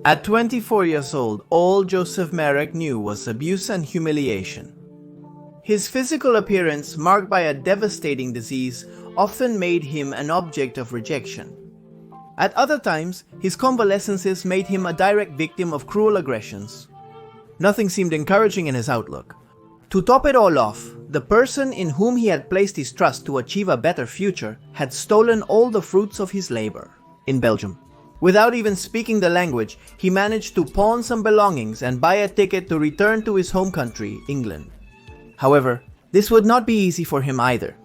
At 24 years old, all Joseph Merrick knew was abuse and humiliation. His physical appearance, marked by a devastating disease, often made him an object of rejection. At other times, his convalescences made him a direct victim of cruel aggressions. Nothing seemed encouraging in his outlook. To top it all off, the person in whom he had placed his trust to achieve a better future had stolen all the fruits of his labor. In Belgium. Without even speaking the language, he managed to pawn some belongings and buy a ticket to return to his home country, England. However, this would not be easy for him either.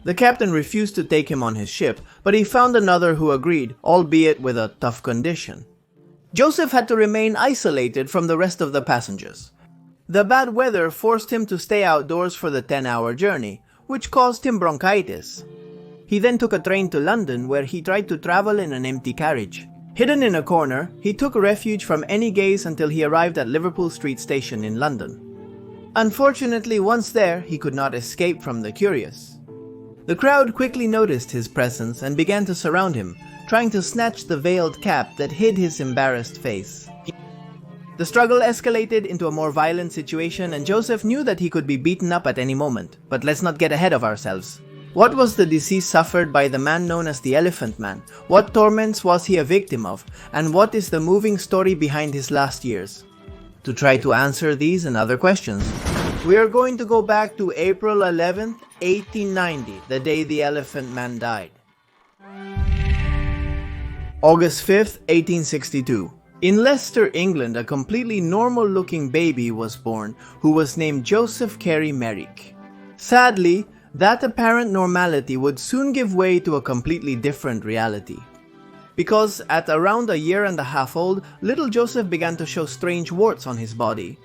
The captain refused to take him on his ship, but he found another who agreed, albeit with a tough condition. Joseph had to remain isolated from the rest of the passengers. The bad weather forced him to stay outdoors for the 10-hour journey, which caused him bronchitis. He then took a train to London, where he tried to travel in an empty carriage. Hidden in a corner, he took refuge from any gaze until he arrived at Liverpool Street Station in London. Unfortunately, once there, he could not escape from the curious. The crowd quickly noticed his presence and began to surround him, trying to snatch the veiled cap that hid his embarrassed face. The struggle escalated into a more violent situation, and Joseph knew that he could be beaten up at any moment. But let's not get ahead of ourselves. What was the disease suffered by the man known as the Elephant Man? What torments was he a victim of? And what is the moving story behind his last years? To try to answer these and other questions, we are going to go back to April 11th, 1890, the day the Elephant Man died. August 5th, 1862. In Leicester, England, a completely normal-looking baby was born who was named Joseph Carey Merrick. Sadly, that apparent normality would soon give way to a completely different reality. Because at around a year and a half old, little Joseph began to show strange warts on his body.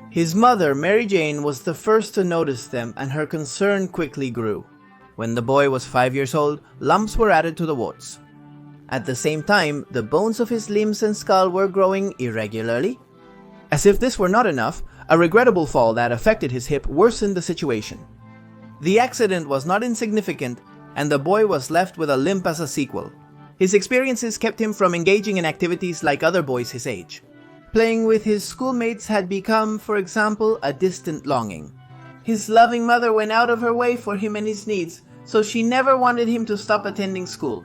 His mother, Mary Jane, was the first to notice them, and her concern quickly grew. When the boy was 5 years old, lumps were added to the warts. At the same time, the bones of his limbs and skull were growing irregularly. As if this were not enough, a regrettable fall that affected his hip worsened the situation. The accident was not insignificant, and the boy was left with a limp as a sequel. His experiences kept him from engaging in activities like other boys his age. Playing with his schoolmates had become, for example, a distant longing. His loving mother went out of her way for him and his needs, so she never wanted him to stop attending school.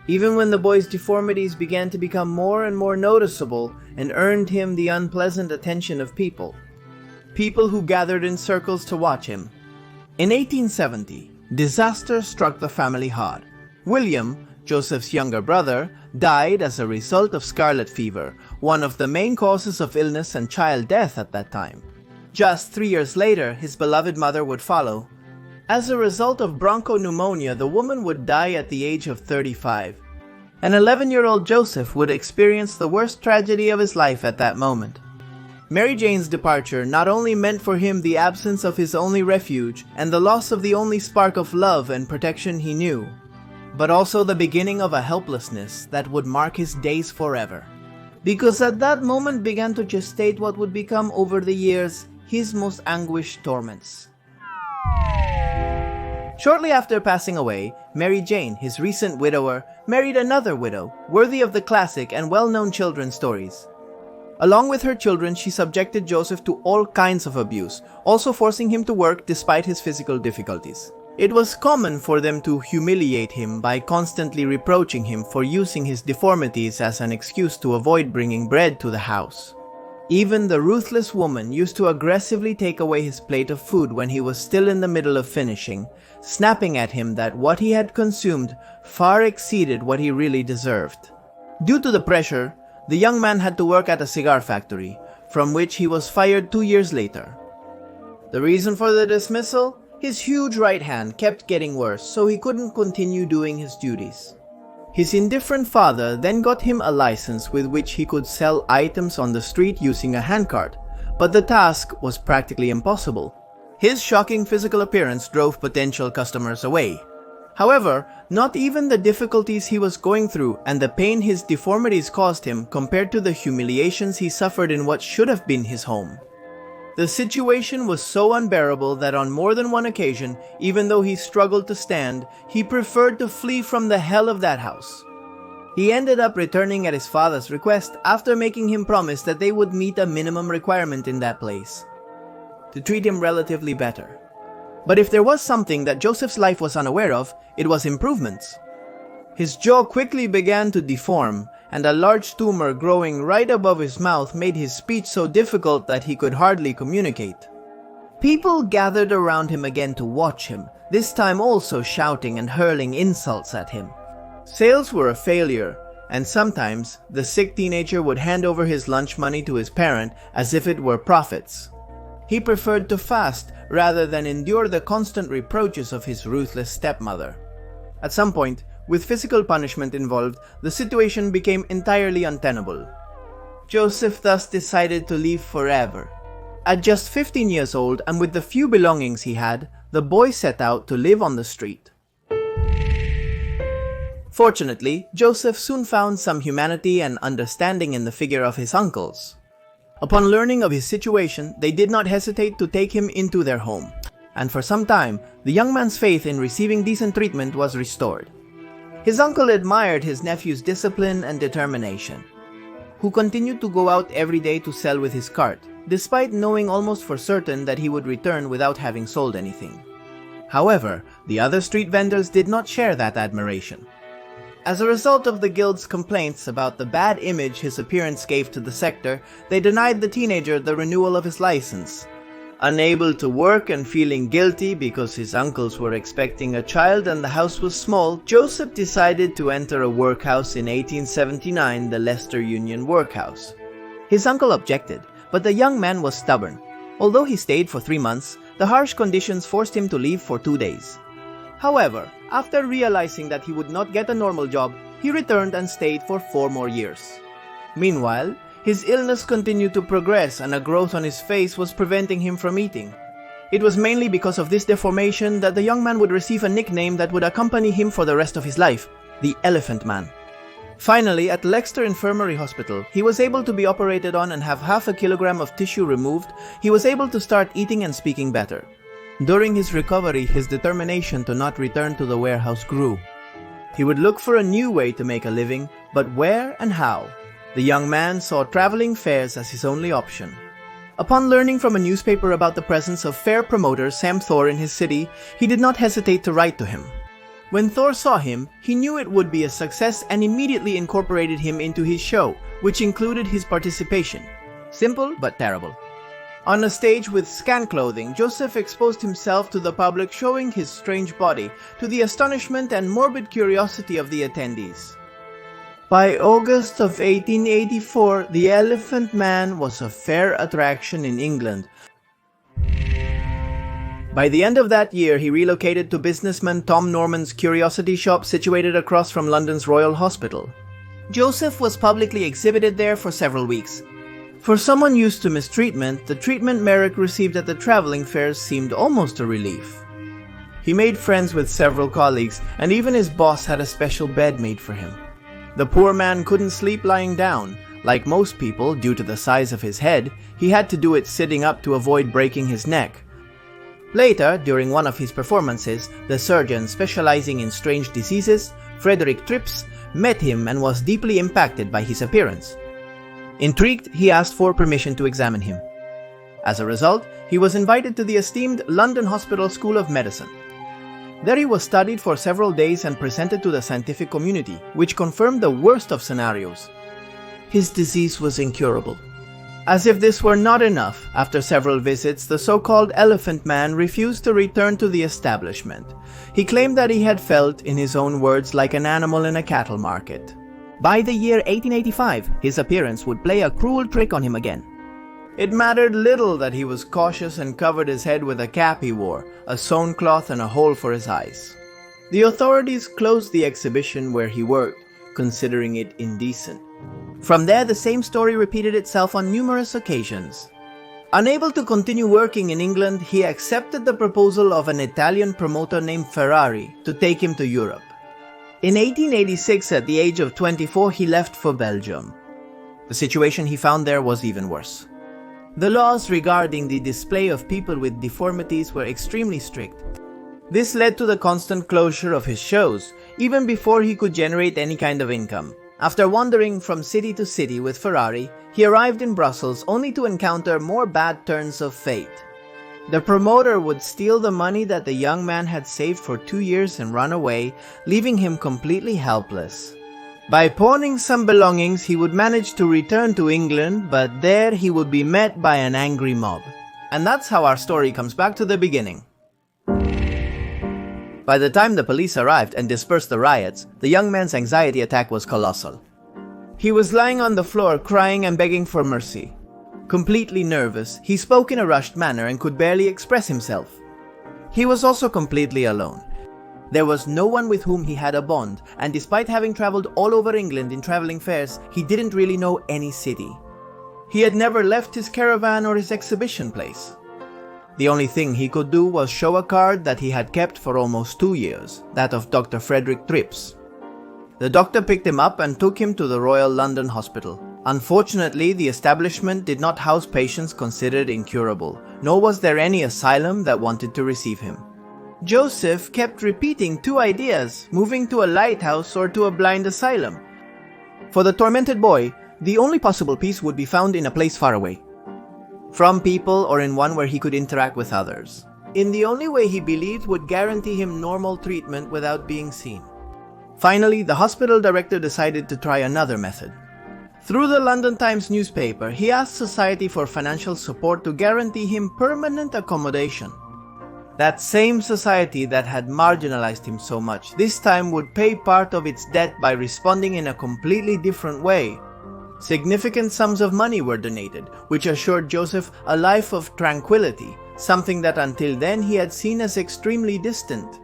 Even when the boy's deformities began to become more and more noticeable and earned him the unpleasant attention of people who gathered in circles to watch him. In 1870, disaster struck the family hard. William, Joseph's younger brother, died as a result of scarlet fever, one of the main causes of illness and child death at that time. Just 3 years later, his beloved mother would follow. As a result of bronchopneumonia, the woman would die at the age of 35. An 11-year-old Joseph would experience the worst tragedy of his life at that moment. Mary Jane's departure not only meant for him the absence of his only refuge and the loss of the only spark of love and protection he knew, but also the beginning of a helplessness that would mark his days forever. Because at that moment began to gestate what would become over the years his most anguished torments. Shortly after passing away, Mary Jane, his recent widower, married another widow, worthy of the classic and well-known children's stories. Along with her children, she subjected Joseph to all kinds of abuse, also forcing him to work despite his physical difficulties. It was common for them to humiliate him by constantly reproaching him for using his deformities as an excuse to avoid bringing bread to the house. Even the ruthless woman used to aggressively take away his plate of food when he was still in the middle of finishing, snapping at him that what he had consumed far exceeded what he really deserved. Due to the pressure, the young man had to work at a cigar factory, from which he was fired 2 years later. The reason for the dismissal? His huge right hand kept getting worse, so he couldn't continue doing his duties. His indifferent father then got him a license with which he could sell items on the street using a handcart, but the task was practically impossible. His shocking physical appearance drove potential customers away. However, not even the difficulties he was going through and the pain his deformities caused him compared to the humiliations he suffered in what should have been his home. The situation was so unbearable that on more than one occasion, even though he struggled to stand, he preferred to flee from the hell of that house. He ended up returning at his father's request after making him promise that they would meet a minimum requirement in that place to treat him relatively better. But if there was something that Joseph's life was unaware of, it was improvements. His jaw quickly began to deform, and a large tumor growing right above his mouth made his speech so difficult that he could hardly communicate. People gathered around him again to watch him, this time also shouting and hurling insults at him. Sales were a failure, and sometimes the sick teenager would hand over his lunch money to his parent as if it were profits. He preferred to fast rather than endure the constant reproaches of his ruthless stepmother. At some point, with physical punishment involved, the situation became entirely untenable. Joseph thus decided to leave forever. At just 15 years old and with the few belongings he had, the boy set out to live on the street. Fortunately, Joseph soon found some humanity and understanding in the figure of his uncles. Upon learning of his situation, they did not hesitate to take him into their home, and for some time, the young man's faith in receiving decent treatment was restored. His uncle admired his nephew's discipline and determination, who continued to go out every day to sell with his cart, despite knowing almost for certain that he would return without having sold anything. However, the other street vendors did not share that admiration. As a result of the guild's complaints about the bad image his appearance gave to the sector, they denied the teenager the renewal of his license. Unable to work and feeling guilty because his uncles were expecting a child and the house was small, Joseph decided to enter a workhouse in 1879, the Leicester Union Workhouse. His uncle objected, but the young man was stubborn. Although he stayed for 3 months, the harsh conditions forced him to leave for 2 days. However, after realizing that he would not get a normal job, he returned and stayed for 4 more years. Meanwhile, his illness continued to progress and a growth on his face was preventing him from eating. It was mainly because of this deformation that the young man would receive a nickname that would accompany him for the rest of his life, the Elephant Man. Finally, at Leicester Infirmary Hospital, he was able to be operated on and have half a kilogram of tissue removed. He was able to start eating and speaking better. During his recovery, his determination to not return to the warehouse grew. He would look for a new way to make a living, but where and how? The young man saw traveling fairs as his only option. Upon learning from a newspaper about the presence of fair promoter Sam Thor in his city, he did not hesitate to write to him. When Thor saw him, he knew it would be a success and immediately incorporated him into his show, which included his participation. Simple but terrible. On a stage with scant clothing, Joseph exposed himself to the public, showing his strange body, to the astonishment and morbid curiosity of the attendees. By August of 1884, the Elephant Man was a fair attraction in England. By the end of that year, he relocated to businessman Tom Norman's curiosity shop situated across from London's Royal Hospital. Joseph was publicly exhibited there for several weeks. For someone used to mistreatment, the treatment Merrick received at the traveling fairs seemed almost a relief. He made friends with several colleagues, and even his boss had a special bed made for him. The poor man couldn't sleep lying down. Like most people, due to the size of his head, he had to do it sitting up to avoid breaking his neck. Later, during one of his performances, the surgeon specializing in strange diseases, Frederick Trips, met him and was deeply impacted by his appearance. Intrigued, he asked for permission to examine him. As a result, he was invited to the esteemed London Hospital School of Medicine. There he was studied for several days and presented to the scientific community, which confirmed the worst of scenarios. His disease was incurable. As if this were not enough, after several visits, the so-called Elephant Man refused to return to the establishment. He claimed that he had felt, in his own words, like an animal in a cattle market. By the year 1885, his appearance would play a cruel trick on him again. It mattered little that he was cautious and covered his head with a cap he wore, a sewn cloth and a hole for his eyes. The authorities closed the exhibition where he worked, considering it indecent. From there, the same story repeated itself on numerous occasions. Unable to continue working in England, he accepted the proposal of an Italian promoter named Ferrari to take him to Europe. In 1886, at the age of 24, he left for Belgium. The situation he found there was even worse. The laws regarding the display of people with deformities were extremely strict. This led to the constant closure of his shows, even before he could generate any kind of income. After wandering from city to city with Ferrari, he arrived in Brussels only to encounter more bad turns of fate. The promoter would steal the money that the young man had saved for 2 years and run away, leaving him completely helpless. By pawning some belongings, he would manage to return to England, but there he would be met by an angry mob. And that's how our story comes back to the beginning. By the time the police arrived and dispersed the riots, the young man's anxiety attack was colossal. He was lying on the floor crying and begging for mercy. Completely nervous, he spoke in a rushed manner and could barely express himself. He was also completely alone. There was no one with whom he had a bond, and despite having traveled all over England in traveling fairs, he didn't really know any city. He had never left his caravan or his exhibition place. The only thing he could do was show a card that he had kept for almost 2 years, that of Dr. Frederick Trips. The doctor picked him up and took him to the Royal London Hospital. Unfortunately, the establishment did not house patients considered incurable, nor was there any asylum that wanted to receive him. Joseph kept repeating 2 ideas, moving to a lighthouse or to a blind asylum. For the tormented boy, the only possible peace would be found in a place far away from people or in one where he could interact with others, in the only way he believed would guarantee him normal treatment without being seen. Finally, the hospital director decided to try another method. Through the London Times newspaper, he asked society for financial support to guarantee him permanent accommodation. That same society that had marginalized him so much, this time would pay part of its debt by responding in a completely different way. Significant sums of money were donated, which assured Joseph a life of tranquility, something that until then he had seen as extremely distant.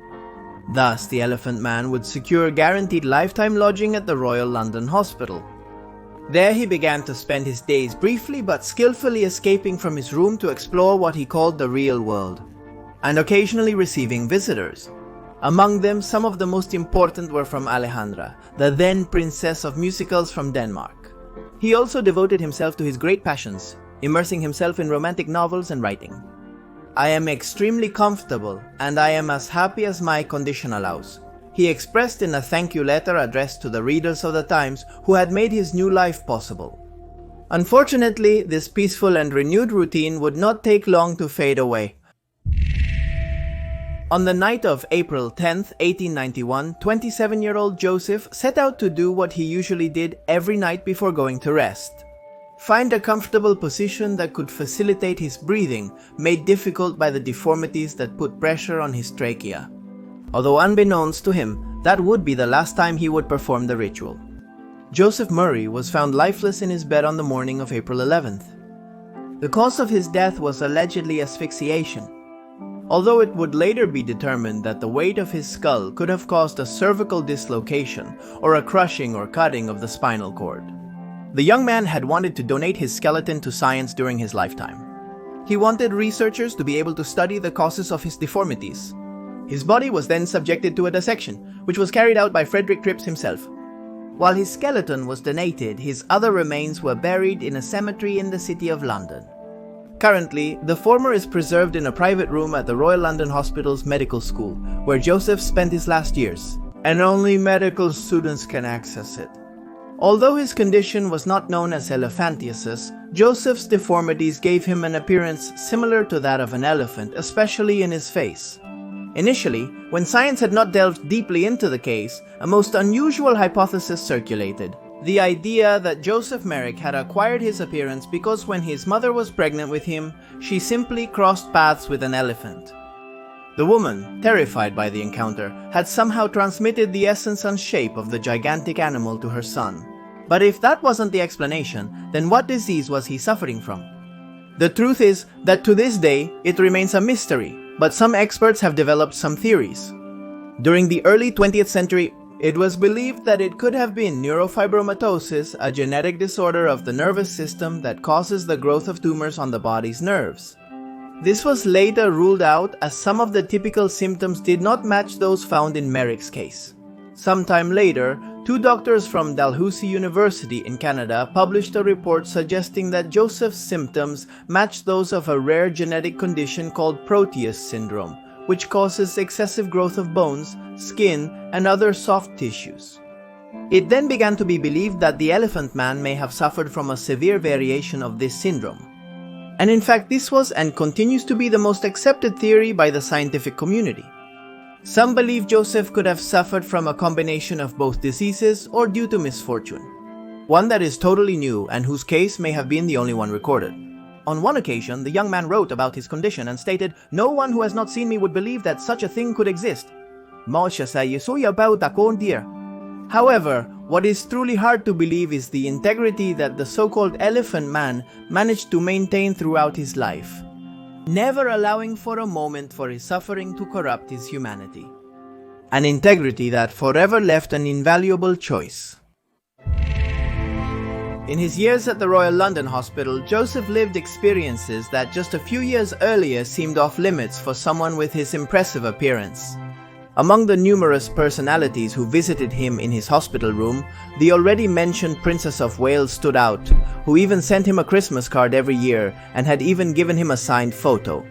Thus, the Elephant Man would secure guaranteed lifetime lodging at the Royal London Hospital. There he began to spend his days briefly but skillfully escaping from his room to explore what he called the real world, and occasionally receiving visitors. Among them, some of the most important were from Alejandra, the then princess of musicals from Denmark. He also devoted himself to his great passions, immersing himself in romantic novels and writing. "I am extremely comfortable, and I am as happy as my condition allows," he expressed in a thank you letter addressed to the readers of the Times who had made his new life possible. Unfortunately, this peaceful and renewed routine would not take long to fade away. On the night of April 10, 1891, 27-year-old Joseph set out to do what he usually did every night before going to rest. Find a comfortable position that could facilitate his breathing, made difficult by the deformities that put pressure on his trachea. Although unbeknownst to him, that would be the last time he would perform the ritual. Joseph Murray was found lifeless in his bed on the morning of April 11th. The cause of his death was allegedly asphyxiation, although it would later be determined that the weight of his skull could have caused a cervical dislocation or a crushing or cutting of the spinal cord. The young man had wanted to donate his skeleton to science during his lifetime. He wanted researchers to be able to study the causes of his deformities. His body was then subjected to a dissection, which was carried out by Frederick Trips himself. While his skeleton was donated, his other remains were buried in a cemetery in the city of London. Currently, the former is preserved in a private room at the Royal London Hospital's medical school, where Joseph spent his last years, and only medical students can access it. Although his condition was not known as elephantiasis, Joseph's deformities gave him an appearance similar to that of an elephant, especially in his face. Initially, when science had not delved deeply into the case, a most unusual hypothesis circulated. The idea that Joseph Merrick had acquired his appearance because when his mother was pregnant with him, she simply crossed paths with an elephant. The woman, terrified by the encounter, had somehow transmitted the essence and shape of the gigantic animal to her son. But if that wasn't the explanation, then what disease was he suffering from? The truth is that to this day, it remains a mystery, but some experts have developed some theories. During the early 20th century, it was believed that it could have been neurofibromatosis, a genetic disorder of the nervous system that causes the growth of tumors on the body's nerves. This was later ruled out as some of the typical symptoms did not match those found in Merrick's case. Sometime later, 2 doctors from Dalhousie University in Canada published a report suggesting that Joseph's symptoms matched those of a rare genetic condition called Proteus syndrome, which causes excessive growth of bones, skin, and other soft tissues. It then began to be believed that the Elephant Man may have suffered from a severe variation of this syndrome. And in fact, this was and continues to be the most accepted theory by the scientific community. Some believe Joseph could have suffered from a combination of both diseases or due to misfortune. One that is totally new and whose case may have been the only one recorded. On one occasion, the young man wrote about his condition and stated, "No one who has not seen me would believe that such a thing could exist." However, what is truly hard to believe is the integrity that the so-called Elephant Man managed to maintain throughout his life, never allowing for a moment for his suffering to corrupt his humanity. An integrity that forever left an invaluable choice. In his years at the Royal London Hospital, Joseph lived experiences that just a few years earlier seemed off limits for someone with his impressive appearance. Among the numerous personalities who visited him in his hospital room, the already mentioned Princess of Wales stood out, who even sent him a Christmas card every year and had even given him a signed photo.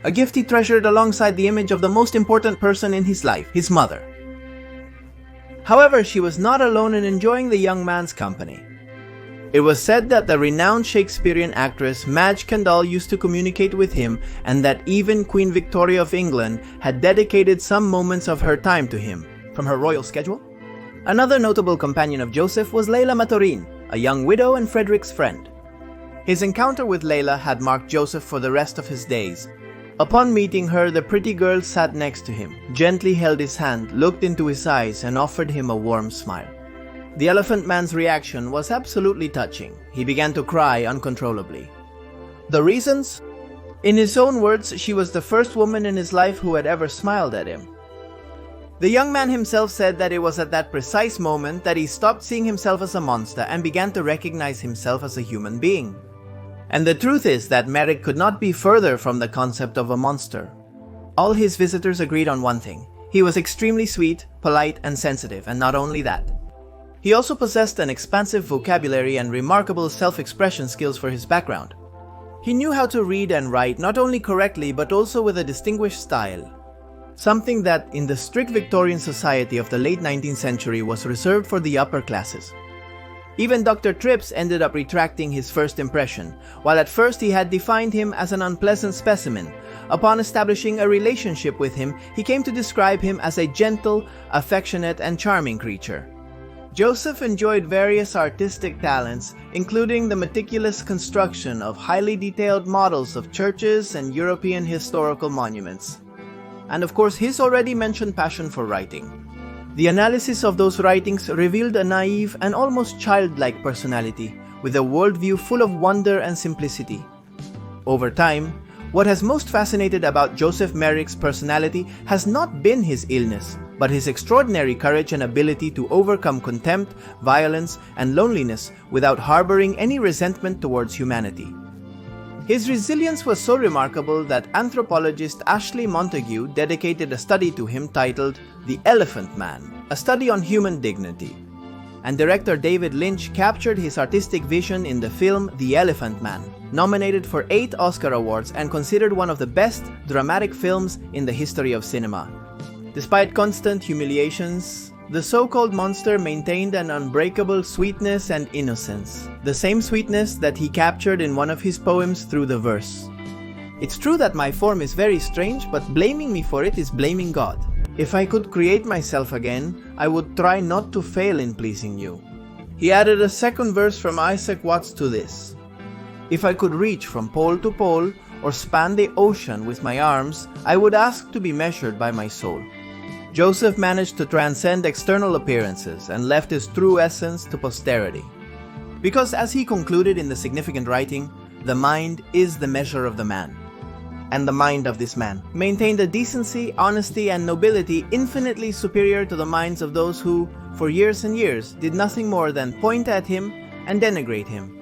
A gift he treasured alongside the image of the most important person in his life, his mother. However, she was not alone in enjoying the young man's company. It was said that the renowned Shakespearean actress Madge Kendall used to communicate with him, and that even Queen Victoria of England had dedicated some moments of her time to him from her royal schedule. Another notable companion of Joseph was Leila Maturin, a young widow and Frederick's friend. His encounter with Leila had marked Joseph for the rest of his days. Upon meeting her, the pretty girl sat next to him, gently held his hand, looked into his eyes, and offered him a warm smile. The Elephant Man's reaction was absolutely touching. He began to cry uncontrollably. The reasons? In his own words, she was the first woman in his life who had ever smiled at him. The young man himself said that it was at that precise moment that he stopped seeing himself as a monster and began to recognize himself as a human being. And the truth is that Merrick could not be further from the concept of a monster. All his visitors agreed on one thing. He was extremely sweet, polite, and sensitive, and not only that. He also possessed an expansive vocabulary and remarkable self-expression skills for his background. He knew how to read and write not only correctly but also with a distinguished style. Something that in the strict Victorian society of the late 19th century was reserved for the upper classes. Even Dr. Trips ended up retracting his first impression, while at first he had defined him as an unpleasant specimen. Upon establishing a relationship with him, he came to describe him as a gentle, affectionate, and charming creature. Joseph enjoyed various artistic talents, including the meticulous construction of highly detailed models of churches and European historical monuments. And of course, his already mentioned passion for writing. The analysis of those writings revealed a naive and almost childlike personality, with a worldview full of wonder and simplicity. Over time, what has most fascinated about Joseph Merrick's personality has not been his illness, but his extraordinary courage and ability to overcome contempt, violence, and loneliness without harboring any resentment towards humanity. His resilience was so remarkable that anthropologist Ashley Montagu dedicated a study to him titled The Elephant Man, a study on human dignity. And director David Lynch captured his artistic vision in the film The Elephant Man, nominated for 8 Oscar awards and considered one of the best dramatic films in the history of cinema. Despite constant humiliations, the so-called monster maintained an unbreakable sweetness and innocence, the same sweetness that he captured in one of his poems through the verse. It's true that my form is very strange, but blaming me for it is blaming God. If I could create myself again, I would try not to fail in pleasing you. He added a second verse from Isaac Watts to this. If I could reach from pole to pole, or span the ocean with my arms, I would ask to be measured by my soul. Joseph managed to transcend external appearances and left his true essence to posterity. Because as he concluded in the significant writing, the mind is the measure of the man. And the mind of this man maintained a decency, honesty, and nobility infinitely superior to the minds of those who, for years and years, did nothing more than point at him and denigrate him.